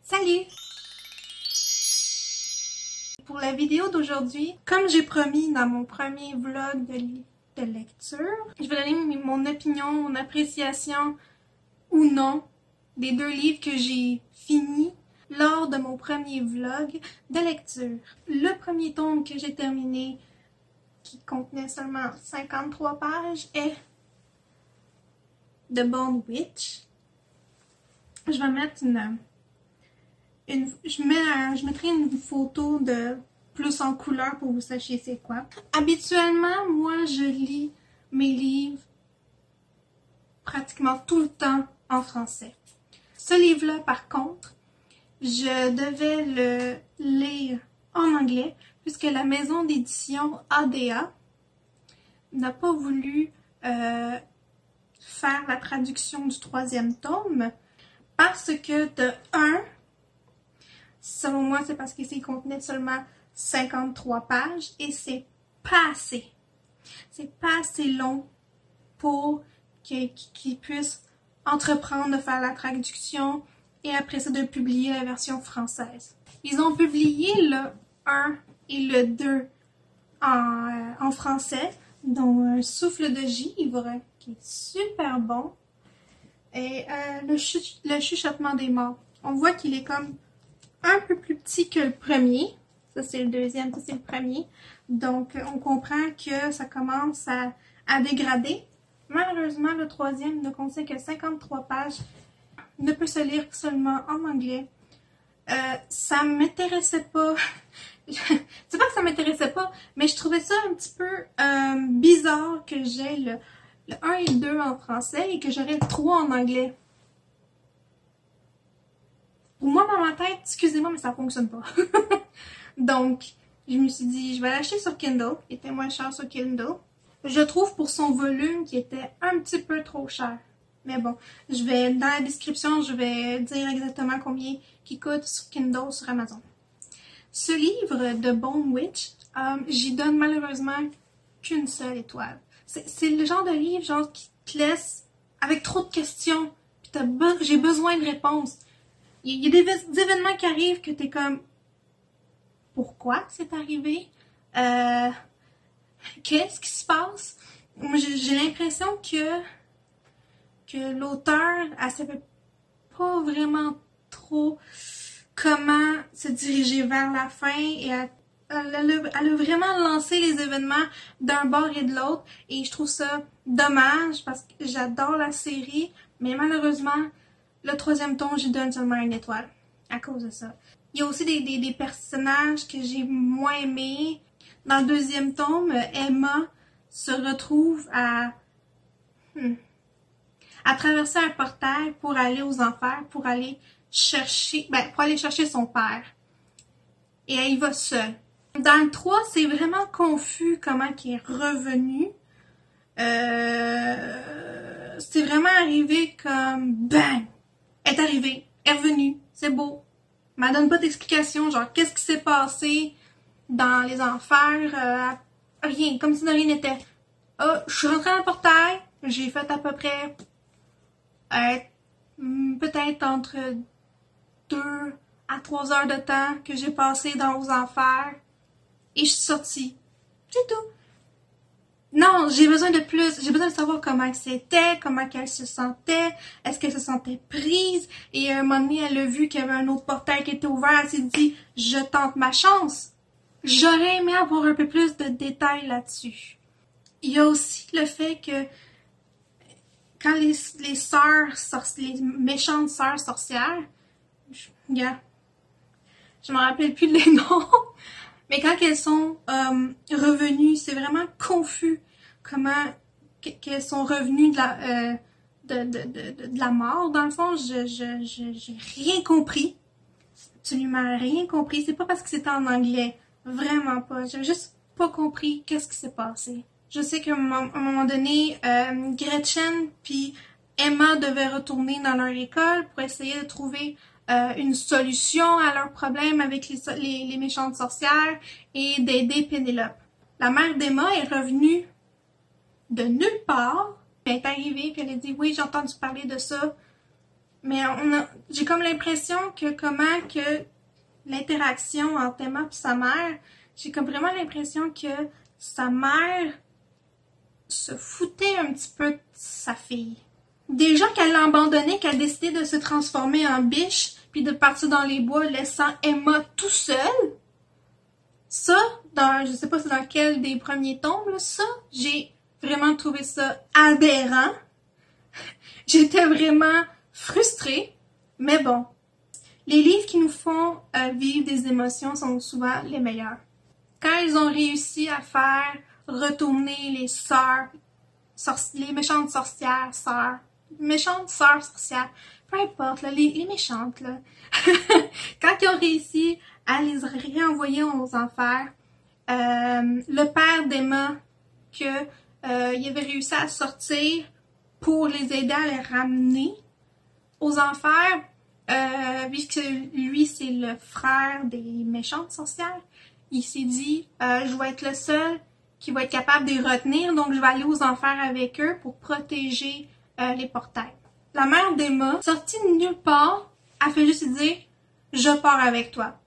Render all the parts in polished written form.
Salut! Pour la vidéo d'aujourd'hui, comme j'ai promis dans mon premier vlog de lecture, je vais donner mon opinion, mon appréciation ou non des 2 livres que j'ai finis lors de mon premier vlog de lecture. Le premier tome que j'ai terminé, qui contenait seulement 53 pages, est The Bone Witch. Je vais mettre je mettrai une photo de plus en couleur pour que vous sachiez c'est quoi. Habituellement, moi, je lis mes livres pratiquement tout le temps en français. Ce livre-là, par contre, je devais le lire en anglais puisque la maison d'édition ADA n'a pas voulu faire la traduction du 3e tome parce que de 1, selon moi, c'est parce qu'il contenait seulement 53 pages et c'est pas assez. C'est pas assez long pour qu'ils puissent entreprendre de faire la traduction et après ça de publier la version française. Ils ont publié le 1 et le 2 en français, dont Un souffle de givre, qui est super bon, et le chuchotement des morts. On voit qu'il est comme un peu plus petit que le premier. Ça, c'est le 2e, ça, c'est le premier. Donc, on comprend que ça commence à dégrader. Malheureusement, le 3e ne contient que 53 pages. Ne peut se lire seulement en anglais. Ça m'intéressait pas. C'est pas que ça m'intéressait pas, mais je trouvais ça un petit peu bizarre que j'ai le 1 et le 2 en français et que j'aurais le 3 en anglais. Pour moi, dans ma tête, excusez-moi, mais ça fonctionne pas. Donc, je me suis dit, je vais l'acheter sur Kindle. Il était moins cher sur Kindle. Je trouve pour son volume qui était un petit peu trop cher. Mais bon, dans la description, je vais dire exactement combien il coûte sur Kindle, sur Amazon. Ce livre de Bone Witch, j'y donne malheureusement qu'une seule étoile. C'est le genre de livre genre qui te laisse avec trop de questions. J'ai besoin de réponses. Il y a des événements qui arrivent que t'es comme pourquoi c'est arrivé? Qu'est-ce qui se passe? J'ai l'impression que l'auteur, elle savait pas vraiment trop comment se diriger vers la fin et elle a vraiment lancé les événements d'un bord et de l'autre et je trouve ça dommage parce que j'adore la série, mais malheureusement, le 3e tome, j'y donne seulement une étoile à cause de ça. Il y a aussi des personnages que j'ai moins aimés. Dans le 2e tome, Emma se retrouve à traverser un portail pour aller aux enfers, pour aller chercher son père. Et elle y va seule. Dans le 3, c'est vraiment confus comment il est revenu. C'est vraiment arrivé comme bang! Elle est arrivée, elle est revenue, c'est beau. Mais elle donne pas d'explication, genre qu'est-ce qui s'est passé dans les enfers, rien, comme si de rien n'était. Je suis rentrée dans le portail, j'ai fait à peu près peut-être entre 2 à 3 heures de temps que j'ai passé aux enfers et je suis sortie. C'est tout. Non, j'ai besoin de plus. J'ai besoin de savoir comment c'était, comment elle se sentait, est-ce qu'elle se sentait prise. Et à un moment donné, elle a vu qu'il y avait un autre portail qui était ouvert. Elle s'est dit, je tente ma chance. J'aurais aimé avoir un peu plus de détails là-dessus. Il y a aussi le fait que quand les méchantes sœurs sorcières, je me rappelle plus les noms, mais quand elles sont revenues, c'est vraiment confus comment qu'elles sont revenues de la mort. Dans le fond, j'ai rien compris. Absolument rien compris. C'est pas parce que c'était en anglais. Vraiment pas. J'avais juste pas compris qu'est-ce qui s'est passé. Je sais qu'à un moment donné, Gretchen puis Emma devaient retourner dans leur école pour essayer de trouver une solution à leurs problèmes avec les méchantes sorcières et d'aider Pénélope. La mère d'Emma est revenue de nulle part. Elle est arrivée et elle a dit « Oui, j'ai entendu parler de ça. » Mais j'ai comme l'impression que comment que l'interaction entre Emma et sa mère, j'ai comme vraiment l'impression que sa mère se foutait un petit peu de sa fille. Déjà qu'elle l'a abandonné, qu'elle a décidé de se transformer en biche, puis de partir dans les bois, laissant Emma tout seul. Ça, je sais pas c'est dans quel des premiers tomes, là, ça, j'ai vraiment trouvé ça aberrant. J'étais vraiment frustrée, mais bon. Les livres qui nous font vivre des émotions sont souvent les meilleurs. Quand ils ont réussi à faire retourner les sœurs, les méchantes sorcières, sorcières, peu importe, là, les méchantes, là. Quand ils ont réussi à les réenvoyer aux enfers, le père d'Emma, il avait réussi à sortir pour les aider à les ramener aux enfers, puisque lui, c'est le frère des méchantes sorcières, il s'est dit, je vais être le seul qui va être capable de les retenir, donc je vais aller aux enfers avec eux pour protéger les portails. La mère d'Emma, sortie de nulle part, a fait juste dire, je pars avec toi.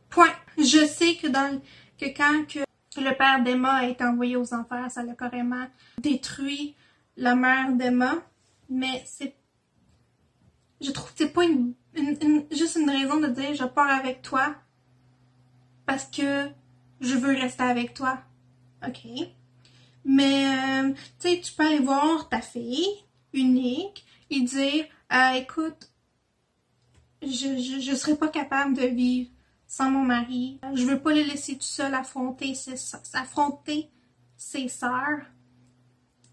Point. Je sais que quand le père d'Emma a été envoyé aux enfers, ça l'a carrément détruit la mère d'Emma, mais je trouve que c'est pas juste une raison de dire je pars avec toi parce que je veux rester avec toi. Ok. Mais, tu sais, tu peux aller voir ta fille unique et dire, écoute, je serais pas capable de vivre sans mon mari. Je veux pas le laisser tout seul affronter ses sœurs.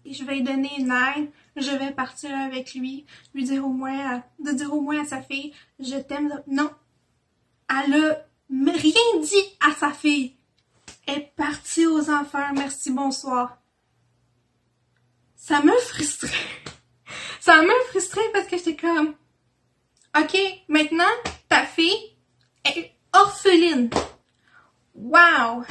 Et je vais lui donner une aide. Je vais partir avec lui. De dire au moins à sa fille, je t'aime. Non. Elle a rien dit à sa fille. Elle est partie aux enfers. Merci, bonsoir. Ça m'a frustrée. Ça m'a frustrée parce que j'étais comme, ok, maintenant, ta fille est orpheline. Wow!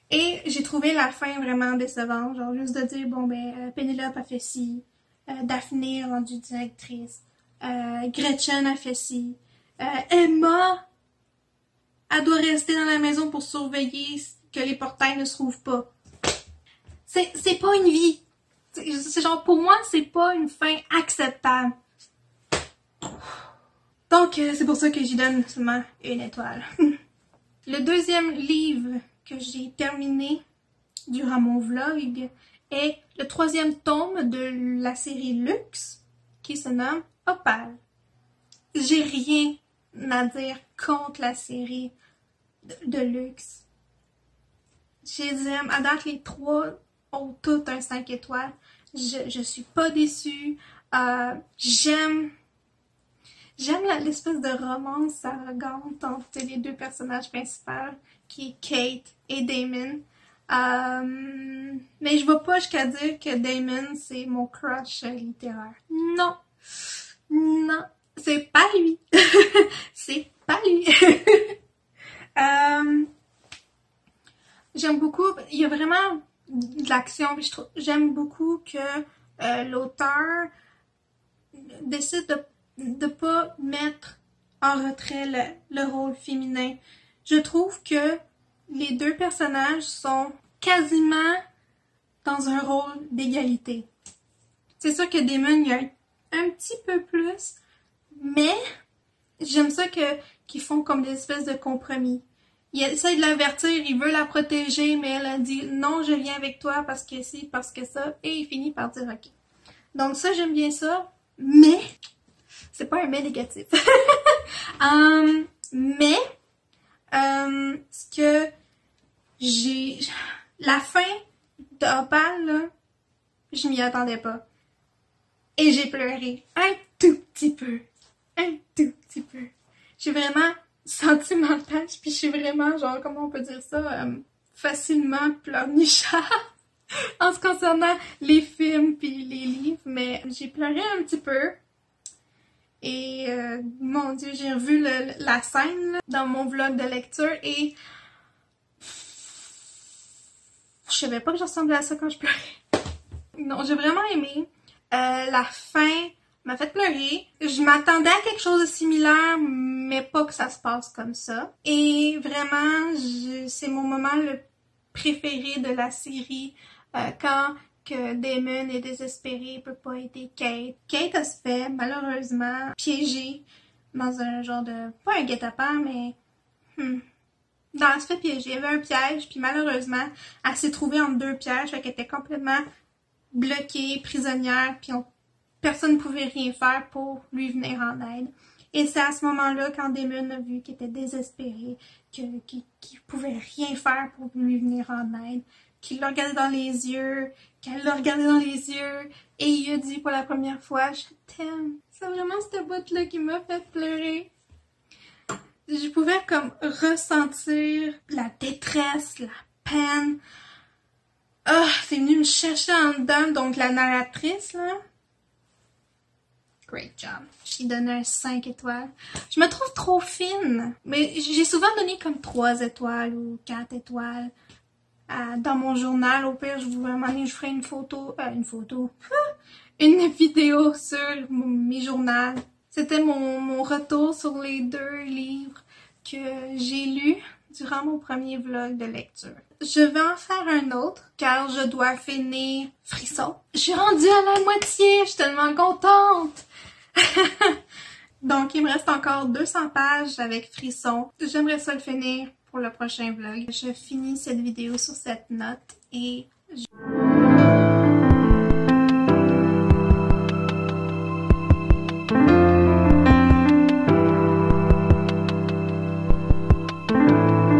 Et j'ai trouvé la fin vraiment décevante. Genre, juste de dire, bon, ben, Pénélope a fait ci, Daphné est rendue directrice, Gretchen a fait ci, Emma, elle doit rester dans la maison pour surveiller que les portails ne se trouvent pas. C'est pas une vie. C'est genre, pour moi, c'est pas une fin acceptable. Donc, c'est pour ça que j'y donne seulement une étoile. Le deuxième livre que j'ai terminé durant mon vlog est le 3e tome de la série Luxe, qui se nomme Opale. J'ai rien à dire contre la série de Luxe. Je les aime. À date, les 3 ont toutes un 5 étoiles. Je suis pas déçue. J'aime l'espèce de romance arrogante entre les 2 personnages principaux, qui est Kate et Damon. Mais je vais pas jusqu'à dire que Damon, c'est mon crush littéraire. Non. Non. C'est pas lui. C'est pas lui. J'aime beaucoup, il y a vraiment de l'action, j'aime beaucoup que l'auteur décide de pas mettre en retrait le rôle féminin. Je trouve que les 2 personnages sont quasiment dans un rôle d'égalité. C'est sûr que Damon, il y a un petit peu plus, mais j'aime ça qu'ils font comme des espèces de compromis. Il essaie de l'avertir, il veut la protéger, mais elle a dit non, je viens avec toi parce que ci, parce que ça, et il finit par dire ok. Donc ça, j'aime bien ça, mais c'est pas un mais négatif. Mais ce que la fin d'Opale, là, je m'y attendais pas. Et j'ai pleuré un tout petit peu. Un tout petit peu. J'ai vraiment sentimentale, puis je suis vraiment, genre, comment on peut dire ça, facilement pleurnicharde en ce concernant les films puis les livres, mais j'ai pleuré un petit peu. Et mon Dieu, j'ai revu la scène là, dans mon vlog de lecture et je savais pas que je ressemblais à ça quand je pleurais. Non, j'ai vraiment aimé. La fin m'a fait pleurer. Je m'attendais à quelque chose de similaire, mais pas que ça se passe comme ça. Et vraiment, c'est mon moment le préféré de la série. Quand que Damon est désespéré, il peut pas aider Kate. Kate, elle se fait malheureusement piéger dans un genre de... pas un guet-apens, mais... Non, elle se fait piéger. Il y avait un piège, puis malheureusement, elle s'est trouvée entre deux pièges, fait qu'elle était complètement bloquée, prisonnière, puis personne ne pouvait rien faire pour lui venir en aide. Et c'est à ce moment-là, quand Damon a vu qu'il était désespéré, qu'il pouvait rien faire pour lui venir en aide, qu'il l'a regardé dans les yeux, qu'elle l'a regardé dans les yeux, et il a dit pour la première fois « Je t'aime ». C'est vraiment cette bout-là qui m'a fait pleurer. Je pouvais comme ressentir la détresse, la peine. Ah, c'est venu me chercher en dedans, donc la narratrice, là. Great job. J'ai donné un 5 étoiles. Je me trouve trop fine, mais j'ai souvent donné comme 3 étoiles ou 4 étoiles. Dans mon journal, au pire, je ferai une photo, une vidéo sur mes journaux. C'était mon retour sur les 2 livres que j'ai lus durant mon premier vlog de lecture. Je vais en faire un autre, car je dois finir Frisson. Je suis rendue à la moitié, je suis tellement contente! Donc, il me reste encore 200 pages avec Frisson. J'aimerais ça le finir pour le prochain vlog. Je finis cette vidéo sur cette note et...